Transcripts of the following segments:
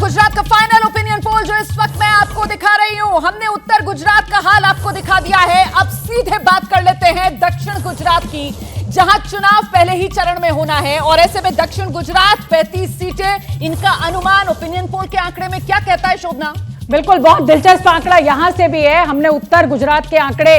गुजरात का final opinion poll जो इस वक्त मैं आपको दिखा रही हूं। हमने उत्तर गुजरात का हाल आपको दिखा दिया है। अब सीधे बात कर लेते हैं दक्षिण गुजरात की, जहां चुनाव पहले ही चरण में होना है। और ऐसे में दक्षिण गुजरात 35 सीटें, इनका अनुमान ओपिनियन पोल के आंकड़े में क्या कहता है शोभना? बिल्कुल, बहुत दिलचस्प आंकड़ा यहां से भी है। हमने उत्तर गुजरात के आंकड़े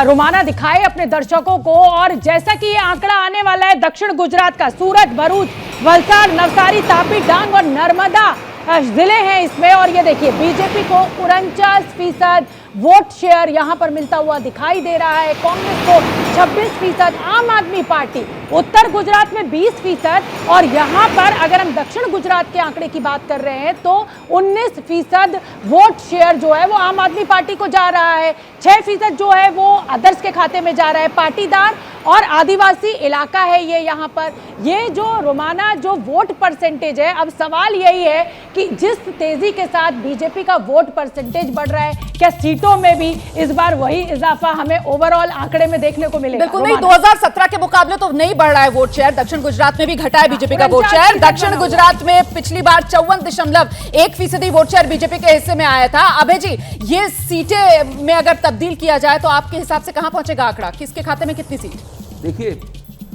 रोमाना दिखाए अपने दर्शकों को, और जैसा कि ये आंकड़ा आने वाला है दक्षिण गुजरात का, सूरत, भरूच, वलसाड, नवसारी, तापी, डांग और नर्मदा जिले हैं इसमें। और ये देखिए बीजेपी को 49% वोट शेयर यहां पर मिलता हुआ दिखाई दे रहा है, कांग्रेस को 26%, आम आदमी पार्टी उत्तर गुजरात में 20%, और यहां पर अगर हम दक्षिण गुजरात के आंकड़े की बात कर रहे हैं तो 19% वोट शेयर जो है वो आम आदमी पार्टी को जा रहा है, 6% जो है वो अदर्स के खाते में जा रहा है। पाटीदार और आदिवासी इलाका है ये यहाँ पर। ये जो रोमाना जो वोट परसेंटेज है, अब सवाल यही है कि जिस तेजी के साथ बीजेपी का वोट परसेंटेज बढ़ रहा है, क्या सीटों में भी इस बार वही इजाफा हमें ओवरऑल आंकड़े में देखने को मिलेगा? बिल्कुल नहीं, 2017 के मुकाबले तो नहीं बढ़ रहा है वोट शेयर। दक्षिण गुजरात में भी घटा है बीजेपी का वोट शेयर। दक्षिण गुजरात में पिछली बार 54.1% वोट शेयर बीजेपी के हिस्से में आया था। अभय जी, ये सीटें में अगर तब्दील किया जाए तो आपके हिसाब से कहां पहुंचेगा आंकड़ा? किसके खाते में कितनी सीट? देखिए,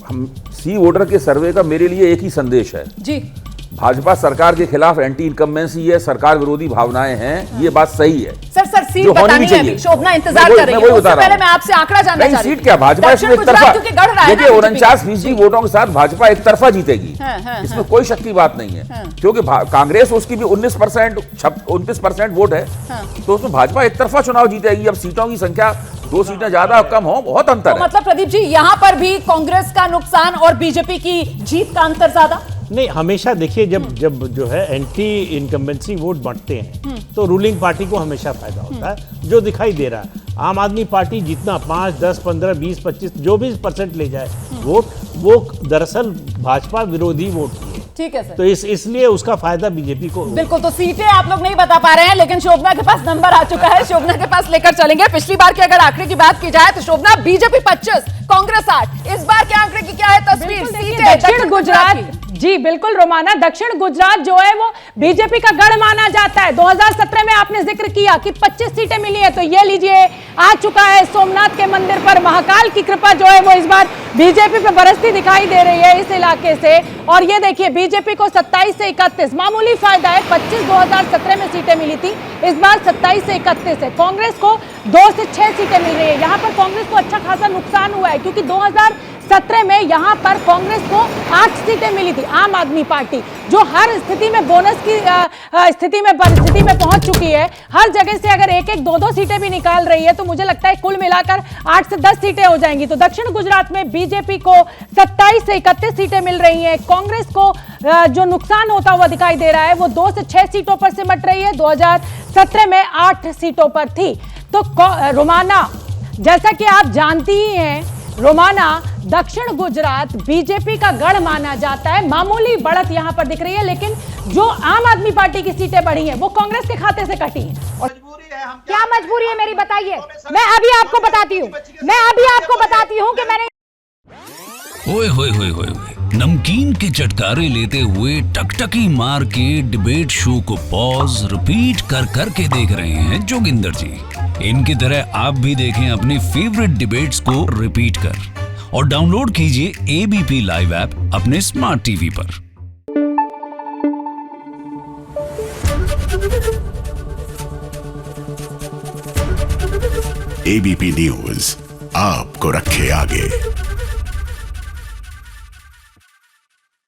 हम सी वोटर के सर्वे का मेरे लिए एक ही संदेश है जी। भाजपा सरकार के खिलाफ एंटी इनकम्बेंसी है, सरकार विरोधी भावनाएं हैं, ये बात सही है। सर सीट बतानी है अभी, शोभना इंतजार कर रही है। उससे पहले मैं आपसे आंकड़ा जानना चाहती हूं। सीट क्या, भाजपा इसमें एक तरफा, देखिए 49% वोटों के साथ भाजपा एक तरफा जीतेगी, इसमें कोई शक की बात नहीं है। क्योंकि कांग्रेस उसकी भी 29% वोट है, तो उसमें भाजपा एक तरफा चुनाव जीतेगी। अब सीटों की संख्या 2 सीटें ज्यादा कम हो, बहुत अंतर है। मतलब प्रदीप जी, यहाँ पर भी कांग्रेस का नुकसान और बीजेपी की जीत का अंतर ज्यादा नहीं। हमेशा देखिए, जब जो है एंटी इनकम्बेंसी वोट बढ़ते हैं तो रूलिंग पार्टी को हमेशा फायदा होता है, जो दिखाई दे रहा है। आम आदमी पार्टी जितना 5, 10, 15, 20, 25 जो भी % ले जाए वोट, वो दरअसल भाजपा विरोधी वोट है। ठीक है सर, तो इसलिए उसका फायदा बीजेपी को। बिल्कुल, तो सीटें आप लोग नहीं बता पा रहे हैं, लेकिन शोभना के पास नंबर आ चुका है, शोभना के पास लेकर चलेंगे। पिछली बार के अगर आंकड़े की बात की जाए तो शोभना बीजेपी 25, कांग्रेस 8। इस बार के आंकड़े की क्या है तस्वीर? सीटें दक्षिण गुजरात, जी बिल्कुल रोमाना, दक्षिण गुजरात जो है वो बीजेपी का गढ़ माना जाता है। 2017 में आपने जिक्र किया कि 25 सीटें मिली है, तो ये लीजिए आ चुका है सोमनाथ के मंदिर पर महाकाल की कृपा जो है वो इस बार बीजेपी पे बरसती दिखाई दे रही है इस इलाके से। और ये देखिए बीजेपी को 27 से 31, मामूली फायदा है। 25 2017 में सीटें मिली थी, इस बार 27 से 31 है। कांग्रेस को 2 से 6 सीटें मिल रही है। यहाँ पर कांग्रेस को अच्छा खासा नुकसान हुआ है, क्योंकि 2017 में यहाँ पर कांग्रेस को 8 सीटें मिली थी। आम आदमी पार्टी जो हर स्थिति में बोनस की स्थिति में पहुंच चुकी है, हर जगह से अगर 1-1, 2-2 सीटें भी निकाल रही है, तो मुझे लगता है कुल मिलाकर 8 से 10 सीटें हो जाएंगी। तो दक्षिण गुजरात में बीजेपी को 27 से 31 सीटें मिल रही हैं। कांग्रेस को जो नुकसान होता हुआ दिखाई दे रहा है वो 2 से 6 सीटों पर सिमट रही है, 2017 में 8 सीटों पर थी। तो रोमाना, जैसा कि आप जानती ही हैं रोमाना, दक्षिण गुजरात बीजेपी का गढ़ माना जाता है। मामूली बढ़त यहां पर दिख रही है, लेकिन जो आम आदमी पार्टी की सीटें बढ़ी हैं वो कांग्रेस के खाते से कटी हैं। और क्या मजबूरी है मेरी, बताइए। मैं अभी आपको बताती हूं कि मैंने ओए होए होए होए, नमकीन के चटकारे लेते हुए टकटकी मार के डिबेट शो को पॉज रिपीट कर करके देख रहे हैं जोगिंदर जी। इनकी तरह आप भी देखें अपनी फेवरेट डिबेट्स को रिपीट कर, और डाउनलोड कीजिए एबीपी लाइव ऐप अपने स्मार्ट टीवी पर। एबीपी न्यूज आपको रखे आगे।